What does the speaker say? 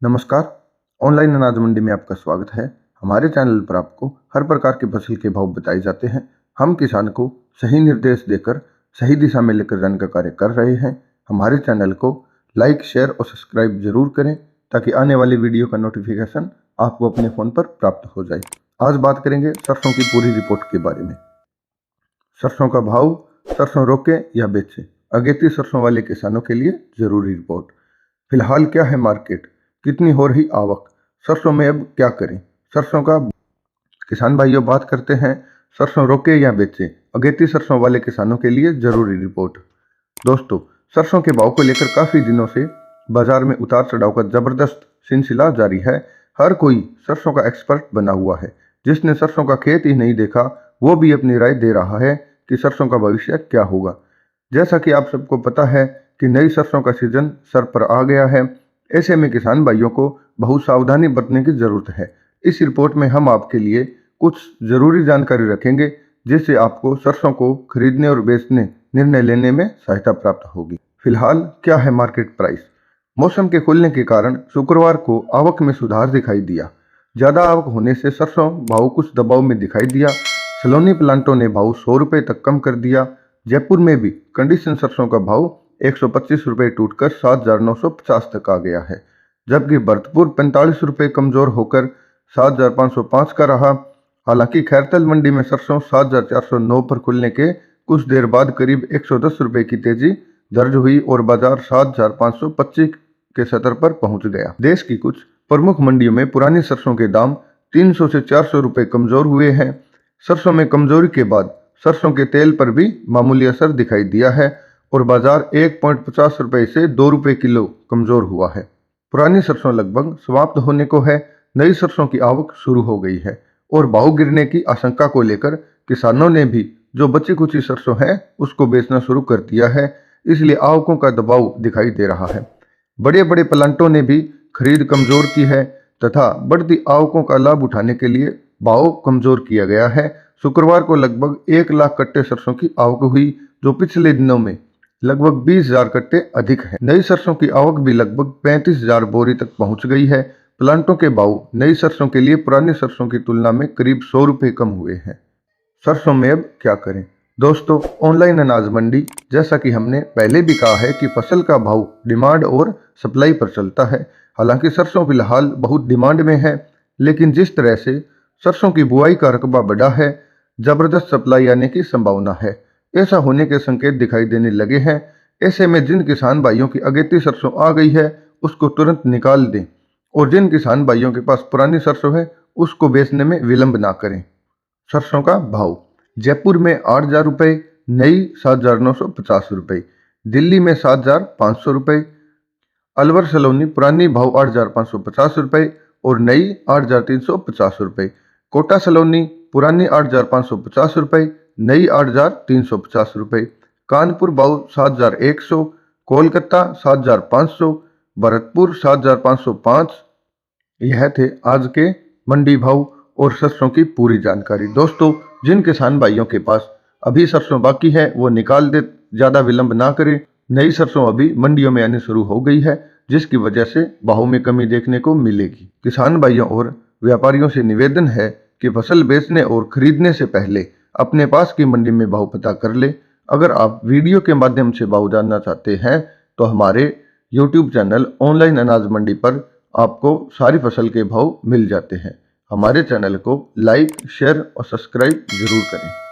नमस्कार। ऑनलाइन अनाज मंडी में आपका स्वागत है। हमारे चैनल पर आपको हर प्रकार के फसल के भाव बताए जाते हैं। हम किसान को सही निर्देश देकर सही दिशा में लेकर जाने का कार्य कर रहे हैं। हमारे चैनल को लाइक, शेयर और सब्सक्राइब जरूर करें ताकि आने वाली वीडियो का नोटिफिकेशन आपको अपने फ़ोन पर प्राप्त हो जाए। आज बात करेंगे सरसों की पूरी रिपोर्ट के बारे में। सरसों का भाव, सरसों रोके या बेचें, अगेती सरसों वाले किसानों के लिए जरूरी रिपोर्ट। फिलहाल क्या है मार्केट, कितनी हो रही आवक, सरसों में अब क्या करें। सरसों का किसान भाइयों बात करते हैं सरसों रोके या बेचें, अगेती सरसों वाले किसानों के लिए जरूरी रिपोर्ट। दोस्तों, सरसों के भाव को लेकर काफ़ी दिनों से बाजार में उतार चढ़ाव का जबरदस्त सिलसिला जारी है। हर कोई सरसों का एक्सपर्ट बना हुआ है। जिसने सरसों का खेत ही नहीं देखा वो भी अपनी राय दे रहा है कि सरसों का भविष्य क्या होगा। जैसा कि आप सबको पता है कि नई सरसों का सीजन सर पर आ गया है। ऐसे में किसान भाइयों को बहुत सावधानी बरतने की जरूरत है। इस रिपोर्ट में हम आपके लिए कुछ जरूरी जानकारी रखेंगे जिससे आपको सरसों को खरीदने और बेचने निर्णय लेने में सहायता प्राप्त होगी। फिलहाल क्या है मार्केट प्राइस। मौसम के खुलने के कारण शुक्रवार को आवक में सुधार दिखाई दिया। ज़्यादा आवक होने से सरसों भाव कुछ दबाव में दिखाई दिया। सलोनी प्लांटों ने भाव 100 रुपये तक कम कर दिया। जयपुर में भी कंडीशन सरसों का भाव 125 रुपये टूटकर 7,950 तक आ गया है, जबकि भरतपुर 45 रुपये कमजोर होकर 7,505 का रहा। हालांकि खैरतल मंडी में सरसों 7,409 पर खुलने के कुछ देर बाद करीब 110 रुपये की तेजी दर्ज हुई और बाजार 7,525 के स्तर पर पहुंच गया। देश की कुछ प्रमुख मंडियों में पुरानी सरसों के दाम 300 से 400 रुपये कमजोर हुए हैं। सरसों में कमजोरी के बाद सरसों के तेल पर भी मामूली असर दिखाई दिया है और बाजार 1.50 रुपये से 2 रुपये किलो कमजोर हुआ है। पुरानी सरसों लगभग समाप्त होने को है। नई सरसों की आवक शुरू हो गई है और भाव गिरने की आशंका को लेकर किसानों ने भी जो बची कुची सरसों है उसको बेचना शुरू कर दिया है। इसलिए आवकों का दबाव दिखाई दे रहा है। बड़े बड़े प्लांटों ने भी खरीद कमजोर की है तथा बढ़ती आवकों का लाभ उठाने के लिए भाव कमजोर किया गया है। शुक्रवार को लगभग 1 लाख कट्टे सरसों की आवक हुई, जो पिछले दिनों में लगभग 20,000 कट्टे अधिक है। नई सरसों की आवक भी लगभग 35,000 बोरी तक पहुंच गई है। प्लांटों के भाव नई सरसों के लिए पुरानी सरसों की तुलना में करीब 100 रुपये कम हुए हैं। सरसों में अब क्या करें। दोस्तों, ऑनलाइन अनाज मंडी, जैसा कि हमने पहले भी कहा है कि फसल का भाव डिमांड और सप्लाई पर चलता है। हालांकि सरसों फिलहाल बहुत डिमांड में है, लेकिन जिस तरह से सरसों की बुआई का रकबा बढ़ा है, जबरदस्त सप्लाई आने की संभावना है। ऐसा होने के संकेत दिखाई देने लगे हैं। ऐसे में जिन किसान भाइयों की अगेती सरसों आ गई है उसको तुरंत निकाल दें और जिन किसान भाइयों के पास पुरानी सरसों है उसको बेचने में विलंब ना करें। सरसों का भाव जयपुर में 8,000 रुपये, नई 7,950 रुपये, दिल्ली में 7,500 रुपये, अलवर सलोनी पुरानी भाव 8,550 रुपये और नई 8,350 रुपये, कोटा सलोनी पुरानी 8,550 रुपये, नई 8,350 रुपये, कानपुर भाव 7,100, कोलकाता 7,500, भरतपुर 7,505। यह थे आज के मंडी भाव और सरसों की पूरी जानकारी। दोस्तों, जिन किसान भाइयों के पास अभी सरसों बाकी है वो निकाल दे, ज़्यादा विलंब ना करें। नई सरसों अभी मंडियों में आने शुरू हो गई है, जिसकी वजह से भाव में कमी देखने को मिलेगी। किसान भाइयों और व्यापारियों से निवेदन है कि फसल बेचने और खरीदने से पहले अपने पास की मंडी में भाव पता कर ले। अगर आप वीडियो के माध्यम से भाव जानना चाहते हैं तो हमारे YouTube चैनल ऑनलाइन अनाज मंडी पर आपको सारी फसल के भाव मिल जाते हैं। हमारे चैनल को लाइक, शेयर और सब्सक्राइब जरूर करें।